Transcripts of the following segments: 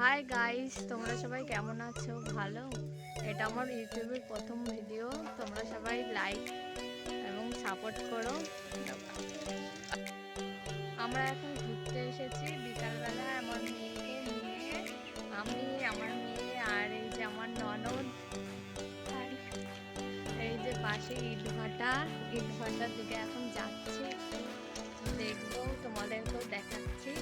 Hi guys, তোমরা সবাই কেমন আছো? ভালো। এটা আমার ইউটিউবের প্রথম ভিডিও। তোমরা সবাই লাইক এবং সাপোর্ট করো। আমরা এখন ঘুরতে এসেছি বিকালবেলা আমার মেয়েকে নিয়ে। আমি, আমার মেয়ে আর এই যে আমার ননদ, আর এই যে পাশে ইটভাটার দিকে এখন যাচ্ছি, দেখবো, তোমাদেরকেও দেখাচ্ছি।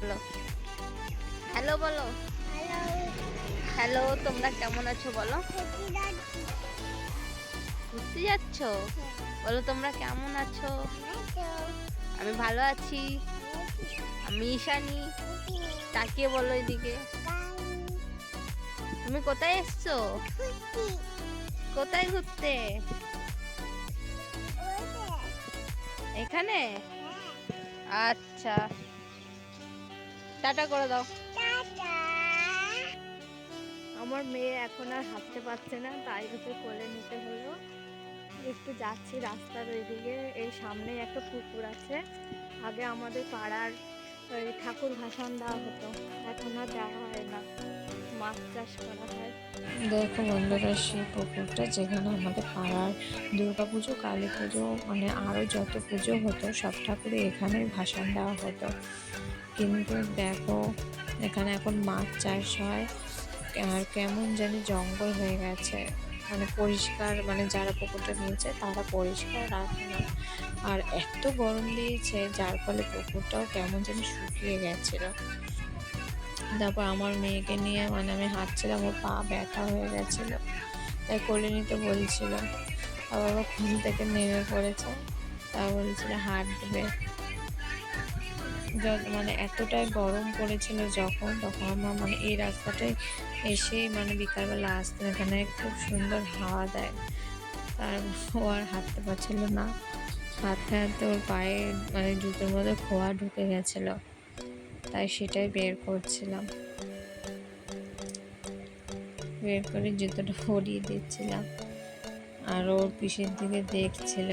বলো, হ্যালো বলো। হ্যালো, তোমরা কেমন আছো বলো? ঘুরতে যাচ্ছ? বলো তোমরা কেমন আছো? আমি ভালো আছি। আমি ঈশানী। তাকিয়ে বলো এদিকে। তুমি কোথায় এসছো? কোথায় ঘুরতে? এখানে? আচ্ছা, টাটা করে দাও। আমার মেয়ে এখন আর হাঁটতে পারছে না, তাই ওকে কোলে নিতে হলো। একটু যাচ্ছি রাস্তার ওইদিকে। এই সামনে একটা পুকুর আছে। আগে আমাদের পাড়ার ওই ঠাকুর ভাসান দেওয়া হতো, এখন আর দেওয়া হয় না, মাছ চাষ করা হয়। দেখো বন্ধুরা, সেই পুকুরটা যেখানে আমাদের পাড়ার দুর্গাপুজো, কালী পুজো, মানে আরও যত পুজো হতো সব ঠাকুরই এখানে ভাসান দেওয়া হতো। কিন্তু দেখো, এখানে এখন মাছ চাষ হয় আর কেমন জানি জঙ্গল হয়ে গেছে। মানে পরিষ্কার, মানে যারা পুকুরটা নিয়েছে তারা পরিষ্কার রাখে না। আর এত গরম দিয়েছে যার ফলে পুকুরটাও কেমন জানি শুকিয়ে গেছিলো। তারপর আমার মেয়েকে নিয়ে মানে আমি হাঁটছিলাম, ওর পা ব্যথা হয়ে গেছিলো, তাই কোলে নিতে বলছিল। আবার ও ঘুম থেকে নেমে পড়েছে, তা বলছিল হাঁটবে। মানে এতটাই গরম পড়েছিল তখন আমার মানে এই রাস্তাটায় এসেই মানে বিকালবেলা আসতাম, এখানে খুব সুন্দর হাওয়া দেয়। তার ও আর হাঁটতে পারছিল না, হাঁটতে হাঁটতে ওর পায়ে মানে জুতোর মধ্যে খোয়া ঢুকে গেছিলো, তাই সেটাই বের করছিলাম। বের করে জুতোটা পরিয়ে দিচ্ছিলাম আর ওর পিঠের দিকে দেখছিল।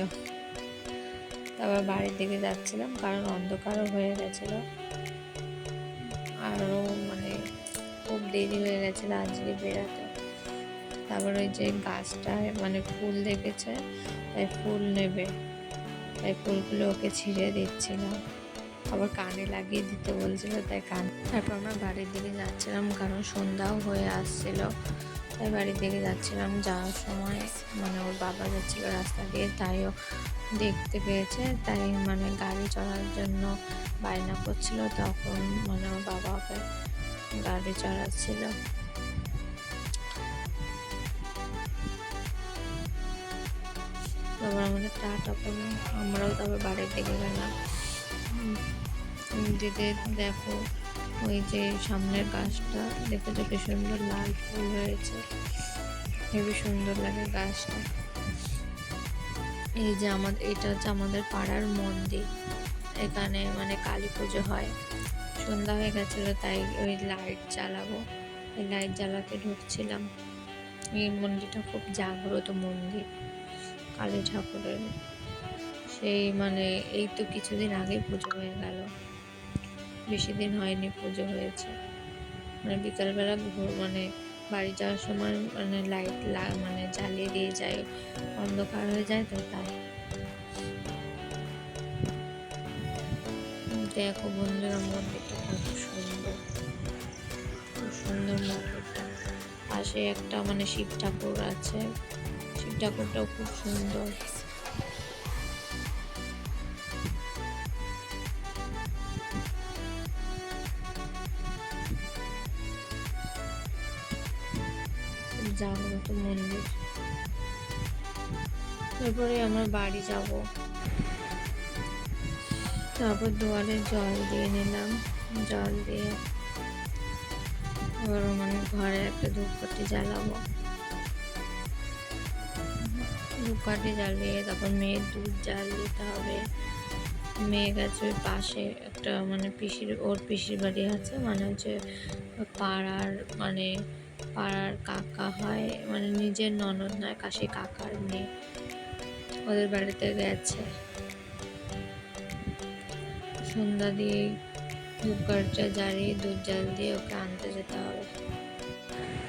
তারপর বাড়ির দিকে যাচ্ছিলাম, কারণ অন্ধকারও হয়ে গেছিলো। আরও মানে খুব দেরি হয়ে গেছিলো আজকে বেরাতে। তারপর ওই যে গাছটায় মানে ফুল দেখেছে, তাই ফুল নেবে, তাই ফুলগুলো ওকে ছিঁড়ে দিচ্ছিলাম। আবার কানে লাগিয়ে দিতে বলছিল, তাই কান। তারপর আমরা বাড়ির দিকে যাচ্ছিলাম, কারণ সন্ধ্যাও হয়ে আসছিল, তাই বাড়ির দিকে যাচ্ছিলাম। যাওয়ার সময় মানে ওর বাবা যাচ্ছিল রাস্তা দিয়ে, তাইও দেখতে পেয়েছে, তাই মানে গাড়ি চড়ার জন্য বায়না করছিল। তখন মানে ওর বাবা ওকে গাড়ি চড়াচ্ছিল। তারপর আমাদের টাটা করলো, আমরাও তারপর বাড়ির দিকে গেলাম। দিদি দেখো, ওই যে সামনের গাছটা দেখেছো কি সুন্দর লাল ফুল হয়েছে, হেবি সুন্দর লাগে গাছটা। এই যে এটা হচ্ছে আমাদের পাড়ার মন্দির, এখানে মানে কালী পুজো হয়। সন্ধ্যা হয়ে গেছিলো, তাই ওই লাইট জ্বালাবো, ওই লাইট জ্বালাতে ঢুকছিলাম। এই মন্দিরটা খুব জাগ্রত মন্দির কালী ঠাকুরের। সেই মানে এই তো কিছুদিন আগে পুজো হয়ে গেল, বেশি দিন হয়নি পুজো হয়েছে। মানে বিকালবেলা মানে বাড়ি যাওয়ার সময় মানে লাইট মানে জ্বালিয়ে দিয়ে যায়, অন্ধকার হয়ে যায়, তো তাই। দেখো বন্ধুরা, মন্দিরটা কত সুন্দর, খুব সুন্দর মন্দিরটা। পাশে একটা মানে শিব ঠাকুর আছে, শিব ঠাকুরটাও খুব সুন্দর। জাগ্রত মন্দির। তারপরে আমরা বাড়ি যাব, তারপর দুয়ারে জল দিয়ে নিলাম। জল দিয়ে এবার মানে ঘরে একটা ধূপকাঠি জ্বালাবো। ধূপকাঠি জ্বালিয়ে তারপর মেয়ের দুধ জ্বাল দিতে হবে। মেয়ে গেছে ওই পাশে একটা মানে ওর পিসির বাড়ি আছে, মানে হচ্ছে পাড়ার মানে পাড়ার কাকা হয়, মানে নিজের ননদ নয়, কাশি কাকার মেয়ে, ওদের বাড়িতে গেছে। সন্ধ্যা দিয়ে ধূপকাঠিটা জ্বালিয়ে দুধ জাল দিয়ে ওকে আনতে যেতে হবে।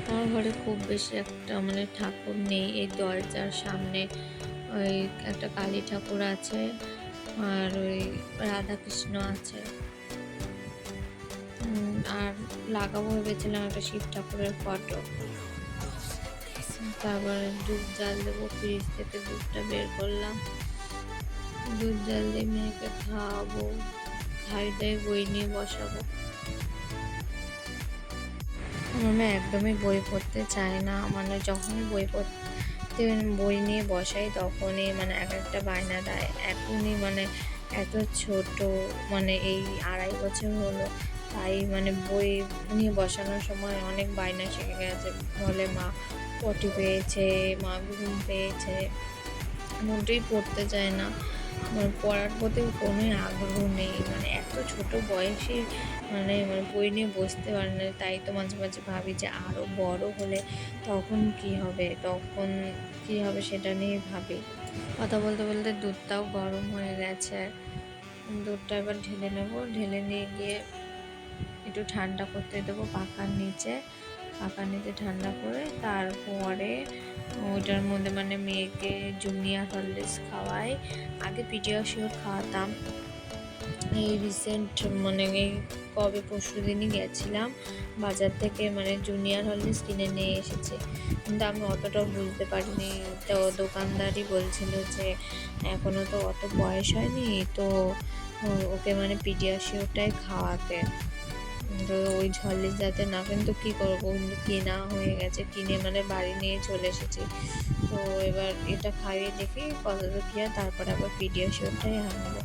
আমার ঘরে খুব বেশি একটা মানে ঠাকুর নেই। এই দরজার সামনে ওই একটা কালী ঠাকুর আছে আর ওই রাধাকৃষ্ণ আছে। আর লাগাবো ভেবেছিলাম একটা শিব ঠাকুরের ফটো। তারপরে দুধ জাল দেবো, ফ্রিজ থেকে দুধটা বের করলাম, দুধ জাল দিয়ে মেয়েকে খাওয়াবো, খাই দাই বই নিয়ে বসাবো। আমার মেয়ে একদমই বই পড়তে চায় না, মানে যখনই বই নিয়ে বসাই তখনই মানে এক একটা বায়না দেয়। এখনই মানে এত ছোট, মানে এই 2.5 বছর হলো, তাই মানে বই নিয়ে বসানোর সময় অনেক বায়না শিখে গেছে। বলে মা পটি পেয়েছে, মা ঘুম পেয়েছে, মোটেই পড়তে চায় না। আমার পড়ার প্রতি কোনোই আগ্রহ নেই, মানে এত ছোট বয়সে মানে বই নিয়ে বসতে পারে না। তাই তো মাঝে মাঝে ভাবি যে আরও বড় হলে তখন কি হবে, সেটা নিয়ে ভাবি। কথা বলতে বলতে দুধটাও গরম হয়ে গেছে, দুধটা এবার ঢেলে নেবো, ঢেলে নিয়ে গিয়ে একটু ঠান্ডা করতে দেবো পাখার নিচে ঠান্ডা করে। তারপরে ওইটার মধ্যে মানে মেয়েকে জুনিয়র হরলিক্স খাওয়াই। আগে পিডিয়াশিওর খাওয়াতাম, এই রিসেন্ট মানে এই কবে পরশু দিনই গেছিলাম বাজার থেকে, মানে জুনিয়র হরলিক্স কিনে নিয়ে এসেছি, কিন্তু আমি অতটাও বুঝতে পারিনি। তো দোকানদারই বলছিল যে এখনও তো অত বয়স হয়নি, তো ওকে মানে পিডিয়াশিওরটাই খাওয়াতে। তো ওই হরলিক্স যাতে না, কিন্তু কী করবো, কিন্তু কেনা হয়ে গেছে, কিনে মানে বাড়ি নিয়ে চলে এসেছি। তো এবার এটা খাইয়ে দেখি কতটা কী হয়, তারপরে আবার পিডিয়াশিওরটাই আনবো।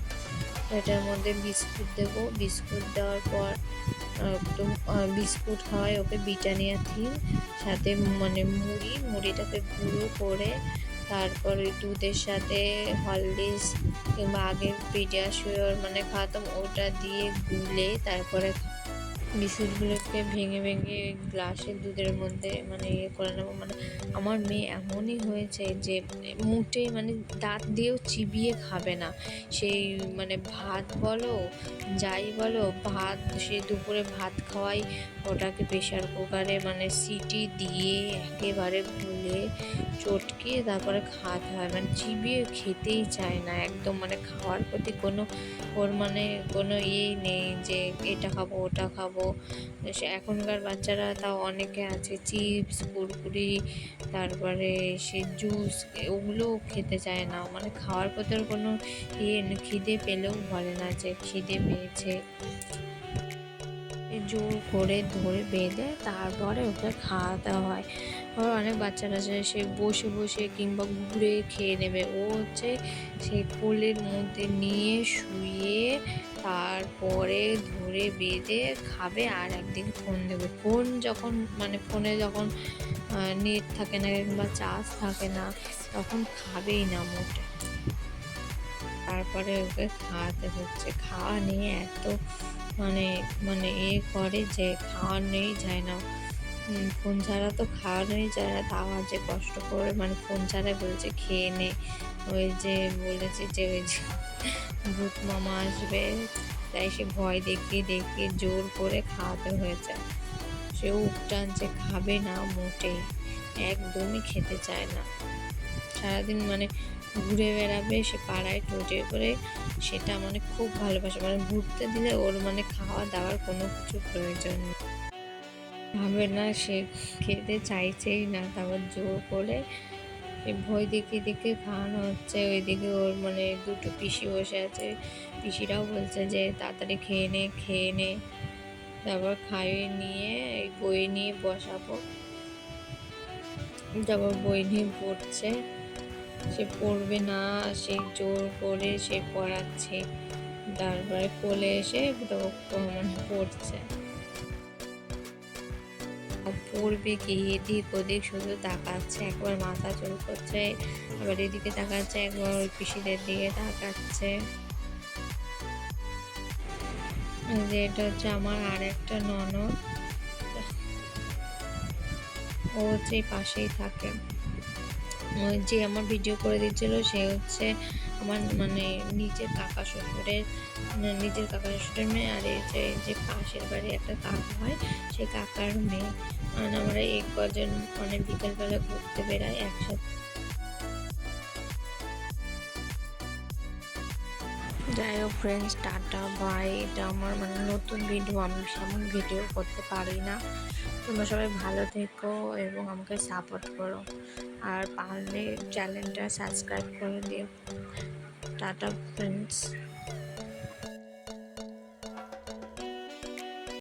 এটার মধ্যে বিস্কুট দেবো, বিস্কুট দেওয়ার পর একটু বিস্কুট খাওয়াই ওকে ব্রিটানিয়া থিন, সাথে মানে মুড়িটাকে গুঁড়ো করে তারপরে দুধের সাথে হরলিক্স কিংবা আগে পিডিয়াশিওর মানে খাওয়াতাম ওটা দিয়ে গুলে তারপরে বিস্কুটগুলোকে ভেঙে ভেঙে গ্লাসের দুধের মধ্যে মানে করে নেবো। মানে আমার মেয়ে এমনই হয়েছে যে মুটে মানে দাঁত দিয়েও চিবিয়ে খাবে না। সেই মানে ভাত বলো যাই বলো, সে দুপুরে ভাত খাওয়াই ওটাকে প্রেশার কুকারে মানে সিটি দিয়ে একেবারে গুলে চটকিয়ে তারপরে খাওয়াতে হয়, মানে চিবিয়ে খেতেই চায় না একদম, মানে খাওয়ার প্রতি ওর মানে কোনো ইয়েই নেই যে এটা খাবো ওটা খাবো। এখনকার বাচ্চারা তাও অনেকে আছে চিপস কুরকুরি তারপরে সে জুস ওগুলোও খেতে চায় না, মানে খাওয়ার প্রতি ওর কোনো খিদে পেলেও বলে না যে খিদে পেয়েছে। জোর করে ধরে বেঁধে তারপরে ওকে খাওয়াতে হয়। আবার অনেক বাচ্চারা আছে সে বসে বসে কিংবা ঘুরে খেয়ে নেবে, ও হচ্ছে সেই কোলের মধ্যে নিয়ে শুয়ে তারপরে ধরে বেঁধে খাবে আর একদিকে ফোন দেবে। ফোন যখন মানে ফোনে যখন নেট থাকে না কিংবা চার্জ থাকে না তখন খাবেই না মোটে। তারপরে ওকে খাওয়াতে হচ্ছে, খাওয়া নিয়ে এত মানে মানে করে যে খাওয়ানোই যায় না। ফোন ছাড়া তো খাওয়ানোই যায় না, তাও যে কষ্ট করে মানে ফোন ছাড়াই বলছে খেয়ে নে। ওই যে বলেছে যে ওই যে ভূত মামা আসবে, তাই সে ভয় দেখিয়ে দেখিয়ে জোর করে খাওয়াতে হয়েছে। সে উপ টানছে, খাবে না মোটেই, একদমই খেতে চায় না। সারাদিন মানে ঘুরে বেড়াবে সে পাড়ায় টোটে করে, সেটা মানে খুব ভালোবাসে, মানে ঘুরতে দিলে ওর মানে খাওয়া দাওয়ার কোনো কিছু প্রয়োজন নেই, ভাবে না, সে খেতে চাইছেই না, তারপর জোর করে সে ভয় দেখিয়ে দেখিয়ে খাওয়ানো হচ্ছে। ওইদিকে ওর মানে দুটো পিসি বসে আছে, পিসিরাও বলছে যে তাড়াতাড়ি খেয়ে নে, তারপর খাইয়ে নিয়ে এই বই নিয়ে বসাবো। তারপর বই নিয়ে পড়ছে, সে পড়বে না, সে জোর করে সে পড়াচ্ছে, তারপরে কোলে এসে মানে পড়ছে। পড়বে কি, এদিক ওদিক শুধু তাকাচ্ছে, একবার মাথা চুল করছে, আবার এদিকে তাকাচ্ছে, একবার ওই পিসিদের দিকে তাকাচ্ছে। এই যে এটা হচ্ছে আমার আর একটা ননদ, ও হচ্ছে এই পাশেই থাকে। ওই যে আমার ভিডিও করে দিচ্ছিল সে হচ্ছে আমার মানে নিজের কাকা শ্বশুরের মেয়ে, আর এই যে পাশের বাড়ি একটা কাকা হয় সেই কাকার মেয়ে। আর আমরা এই কজন মানে বিকেলবেলা ঘুরতে বেড়াই একসাথে। যাই হোক ফ্রেন্ডস, টাটা বাই। এটা আমার মানে নতুন ভিডিও, আমি সেমন ভিডিও করতে পারি না। তোমরা সবাই ভালো থেকো এবং আমাকে সাপোর্ট করো, আর পারলে চ্যানেলটা সাবস্ক্রাইব করে দিও। Tata friends.